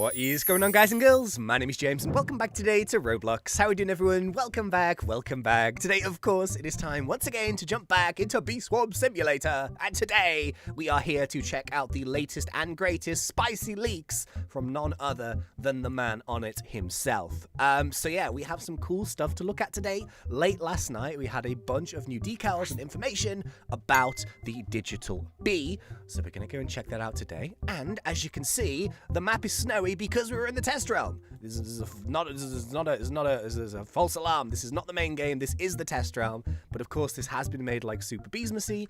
What is going on, guys and girls? My name is James and welcome back today to Roblox. How are we doing, everyone? Welcome back, welcome back. Today, of course, it is time once again to jump back into Bee Swarm Simulator. And today, we are here to check out the latest and greatest spicy leaks from none other than the man on it himself. So yeah, we have some cool stuff to look at today. Late last night, we had a bunch of new decals and information about the digital bee. So we're going to go and check that out today. And as you can see, the map is snowy because we were in the test realm. This is a false alarm. This is not the main game. This is the test realm. But of course, this has been made like super Beesmasy.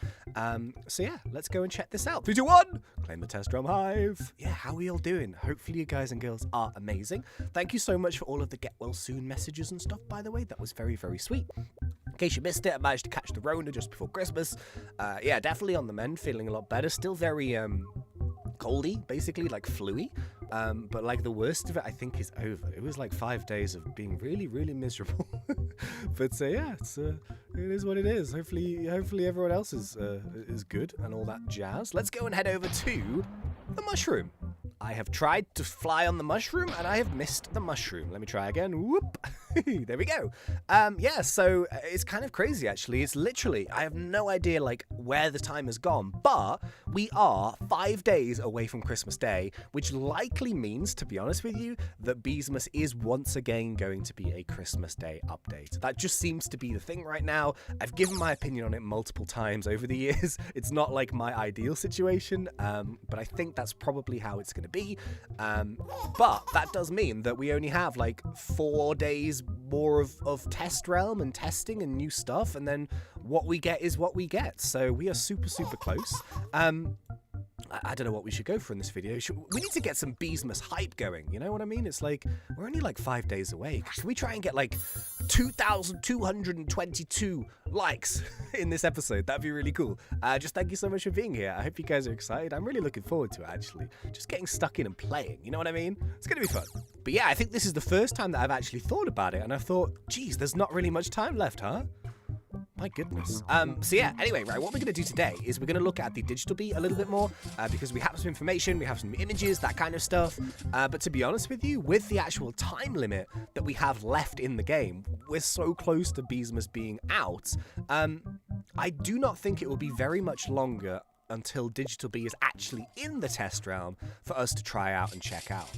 So yeah, let's go and check this out. 3, 2, 1. Claim the test realm hive. Yeah, how are we all doing? Hopefully you guys and girls are amazing. Thank you so much for all of the get well soon messages and stuff, by the way. That was very, very sweet. In case you missed it, I managed to catch the Rona just before Christmas. Yeah, definitely on the mend, feeling a lot better. Still very coldy, basically, like fluey. But like the worst of it, I think, is over. It was like 5 days of being really, really miserable. But yeah, it is what it is. Hopefully everyone else is good and all that jazz. Let's go and head over to the mushroom. I have tried to fly on the mushroom and I have missed the mushroom. Let me try again. Whoop. There we go. Yeah, so it's kind of crazy, actually. It's literally, I have no idea like where the time has gone, but we are 5 days away from Christmas Day, which likely means, to be honest with you, that Beesmas is once again going to be a Christmas Day update. That just seems to be the thing right now. I've given my opinion on it multiple times over the years. It's not like my ideal situation, but I think that's probably how it's going to be. But that does mean that we only have like 4 days more of test realm and testing and new stuff, and then what we get is what we get. So we are super close. I don't know what we should go for in this video. We need to get some Beesmas hype going, you know what I mean? It's like, we're only like 5 days away. Can we try and get like 2,222 likes in this episode? That'd be really cool. Just thank you so much for being here. I hope you guys are excited. I'm really looking forward to it, actually. Just getting stuck in and playing, you know what I mean? It's gonna be fun. But yeah, I think this is the first time that I've actually thought about it, and I thought, geez, there's not really much time left, huh? My goodness. So yeah, anyway, right, what we're going to do today is we're going to look at the digital bee a little bit more because we have some information, we have some images, that kind of stuff. But to be honest with you, with the actual time limit that we have left in the game, we're so close to Beesmas being out. I do not think it will be very much longer until digital bee is actually in the test realm for us to try out and check out.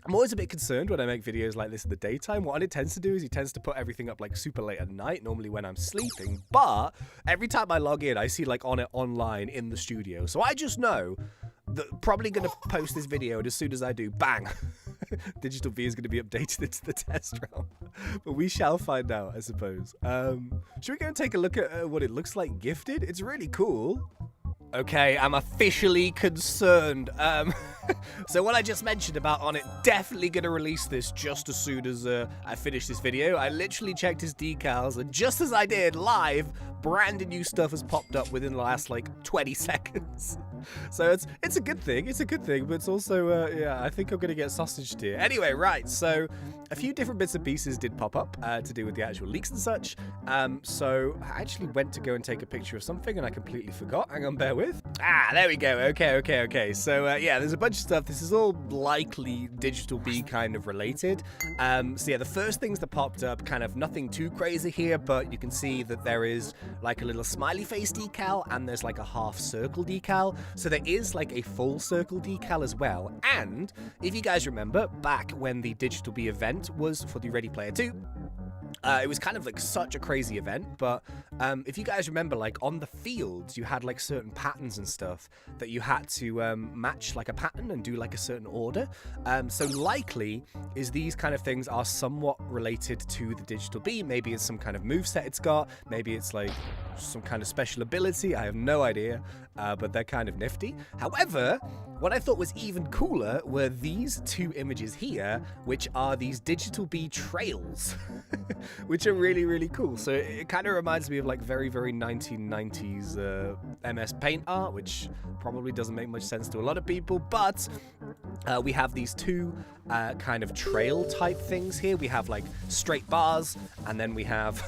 I'm always a bit concerned when I make videos like this in the daytime. What it tends to do is he tends to put everything up like super late at night, normally when I'm sleeping. But every time I log in, I see like on it online in the studio. So I just know that probably going to post this video, and as soon as I do, bang, digital bee is going to be updated into the test realm. But we shall find out, I suppose. Should we go and take a look at what it looks like gifted? It's really cool. Okay, I'm officially concerned. So what I just mentioned about on it, definitely going to release this just as soon as I finish this video. I literally checked his decals, and just as I did live, brand new stuff has popped up within the last like 20 seconds. So it's a good thing. It's a good thing, but it's also, yeah, I think I'm going to get sausaged here. Anyway, right, so a few different bits and pieces did pop up to do with the actual leaks and such. So I actually went to go and take a picture of something, and I completely forgot. Hang on, bear with. Ah, there we go. Okay. So, yeah, there's a bunch of stuff. This is all likely digital bee kind of related. So, yeah, the first things that popped up, kind of nothing too crazy here, but you can see that there is like a little smiley face decal, and there's like a half circle decal. So there is like a full circle decal as well. And if you guys remember, back when the digital bee event was for the Ready Player 2, it was kind of like such a crazy event, but if you guys remember, like on the fields, you had like certain patterns and stuff that you had to match like a pattern and do like a certain order. So likely is these kind of things are somewhat related to the digital bee. Maybe it's some kind of moveset it's got. Maybe it's like some kind of special ability. I have no idea, but they're kind of nifty. However, what I thought was even cooler were these two images here, which are these digital bee trails, which are really, really cool. So it kind of reminds me of like very, very 1990s MS Paint art, which probably doesn't make much sense to a lot of people, but we have these two kind of trail type things here. We have like straight bars, and then we have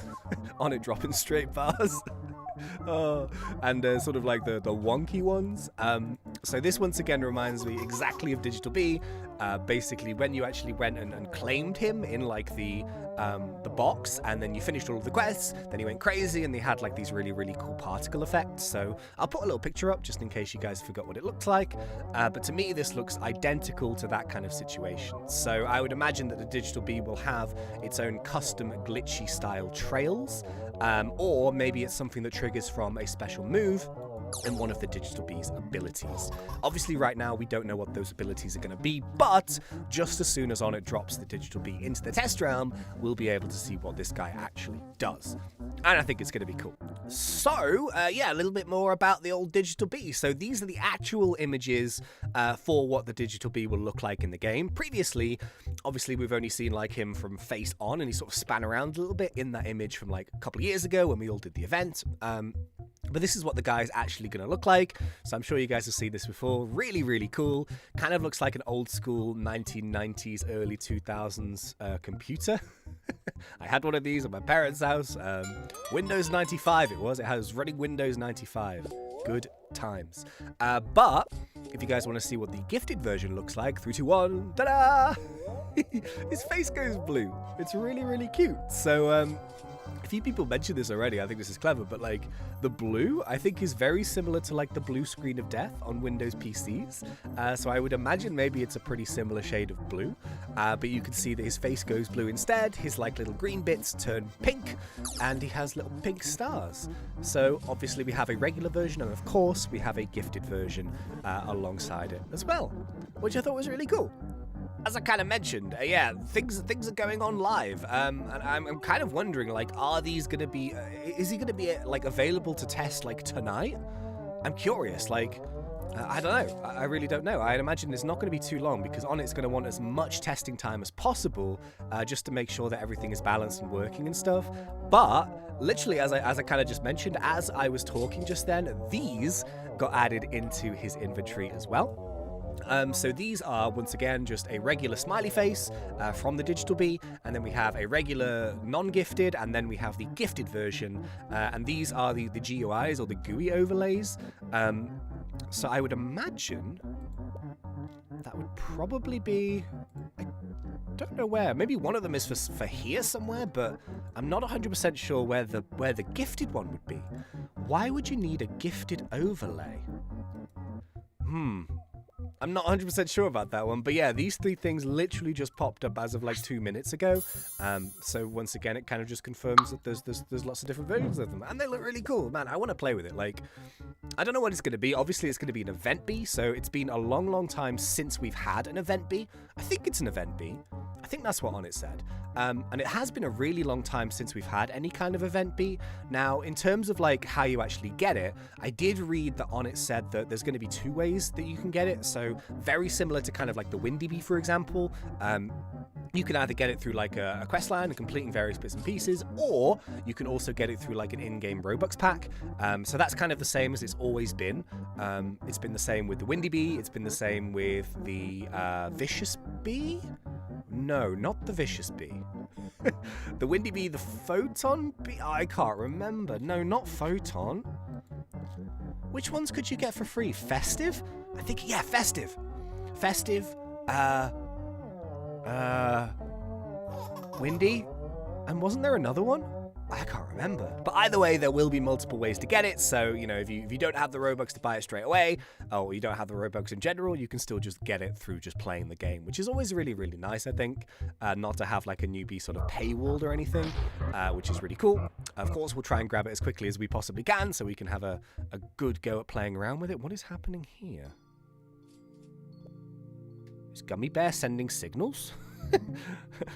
on it dropping straight bars. And sort of like the wonky ones. So this once again reminds me exactly of Digital Bee. Basically, when you actually went and claimed him in like the box, and then you finished all of the quests, then he went crazy, and they had like these really cool particle effects. So I'll put a little picture up just in case you guys forgot what it looked like. But to me, this looks identical to that kind of situation. So I would imagine that the Digital Bee will have its own custom glitchy style trails, or maybe it's something that triggers from a special move in one of the Digital Bee's abilities. Obviously, right now, we don't know what those abilities are going to be, but just as soon as Onnit drops the Digital Bee into the test realm, we'll be able to see what this guy actually does. And I think it's going to be cool. So, yeah, a little bit more about the old Digital Bee. So these are the actual images for what the Digital Bee will look like in the game. Previously, obviously, we've only seen like him from face on, and he sort of span around a little bit in that image from like a couple of years ago when we all did the event. But this is what the guy is actually going to look like. So I'm sure you guys have seen this before. Really cool. Kind of looks like an old school 1990s, early 2000s computer. I had one of these at my parents' house. Windows 95 it was. It was running Windows 95. Good times. But if you guys want to see what the gifted version looks like, 3, 2, 1, ta-da! His face goes blue. It's really cute. So, a few people mentioned this already. I think this is clever, but like the blue, I think is very similar to like the blue screen of death on Windows PCs. So I would imagine maybe it's a pretty similar shade of blue. But you can see that his face goes blue instead. His like little green bits turn pink, and he has little pink stars. So obviously we have a regular version, and of course we have a gifted version alongside it as well, which I thought was really cool. As I kind of mentioned, yeah, things are going on live, and I'm kind of wondering, like, are these gonna be? Is he gonna be like available to test like tonight? I'm curious. Like, I don't know. I really don't know. I'd imagine it's not going to be too long because Onnit's going to want as much testing time as possible, just to make sure that everything is balanced and working and stuff. But literally, as I kind of just mentioned, as I was talking just then, these got added into his inventory as well. So these are, once again, just a regular smiley face from the Digital Bee, and then we have a regular non-gifted, and then we have the gifted version, and these are the GUIs, or the GUI overlays. So I would imagine that would probably be, I don't know where, maybe one of them is for here somewhere, but I'm not 100% sure where the gifted one would be. Why would you need a gifted overlay? I'm not 100% sure about that one, but yeah, these three things literally just popped up as of like 2 minutes ago. So once again, it kind of just confirms that there's lots of different versions of them, and they look really cool. Man, I want to play with it. Like, I don't know what it's going to be. Obviously, it's going to be an event bee, so it's been a long time since we've had an event bee. I think it's an event bee. I think that's what Onnit said. And it has been a really long time since we've had any kind of event bee. Now, in terms of like how you actually get it, I did read that Onnit said that there's going to be 2 ways that you can get it. So very similar to kind of like the Windy Bee, for example. You can either get it through like a quest line and completing various bits and pieces, or you can also get it through like an in-game Robux pack. So that's kind of the same as it's always been. It's been the same with the Windy Bee. It's been the same with the Vicious Bee. No, not the Vicious Bee. The Windy Bee, the Photon Bee? I can't remember. No, not Photon. Which ones could you get for free? Festive? I think, yeah, Festive. Festive, Windy? And wasn't there another one? I can't remember. But either way, there will be multiple ways to get it. So, you know, if you don't have the Robux to buy it straight away, or you don't have the Robux in general, you can still just get it through just playing the game, which is always really nice, I think. Not to have like a newbie sort of paywalled or anything, which is really cool. Of course, we'll try and grab it as quickly as we possibly can so we can have a good go at playing around with it. What is happening here? Is Gummy Bear sending signals?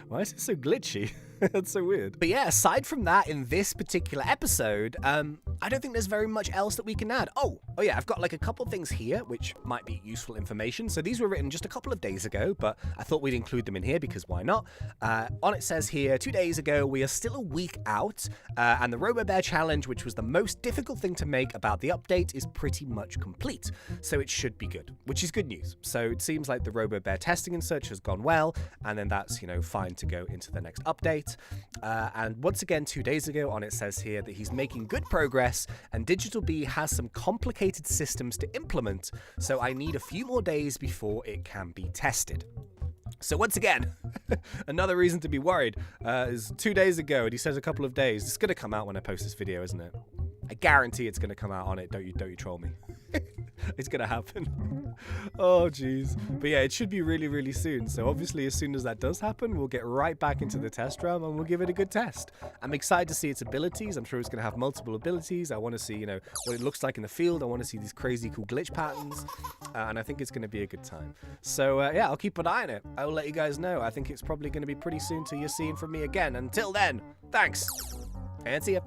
Why is it so glitchy? That's so weird. But yeah, aside from that, in this particular episode, I don't think there's very much else that we can add. Oh yeah, I've got like a couple things here which might be useful information. So these were written just a couple of days ago, but I thought we'd include them in here because why not? On it says here, 2 days ago, we are still a week out, and the Robo Bear challenge, which was the most difficult thing to make about the update, is pretty much complete. So it should be good, which is good news. So it seems like the Robo Bear testing and such has gone well, and then that's, you know, fine to go into the next update. And once again, 2 days ago, On it says here that he's making good progress progress, and Digital Bee has some complicated systems to implement, so I need a few more days before it can be tested. So once again, another reason to be worried is 2 days ago, and he says a couple of days. It's going to come out when I post this video, isn't it? I guarantee it's going to come out on it. Don't you troll me. It's going to happen. Oh, jeez. But yeah, it should be really, really soon. So obviously, as soon as that does happen, we'll get right back into the test realm and we'll give it a good test. I'm excited to see its abilities. I'm sure it's going to have multiple abilities. I want to see, what it looks like in the field. I want to see these crazy cool glitch patterns. And I think it's going to be a good time. So yeah, I'll keep an eye on it. I will let you guys know. I think it's probably going to be pretty soon till you're seeing from me again. Until then, thanks. And see ya.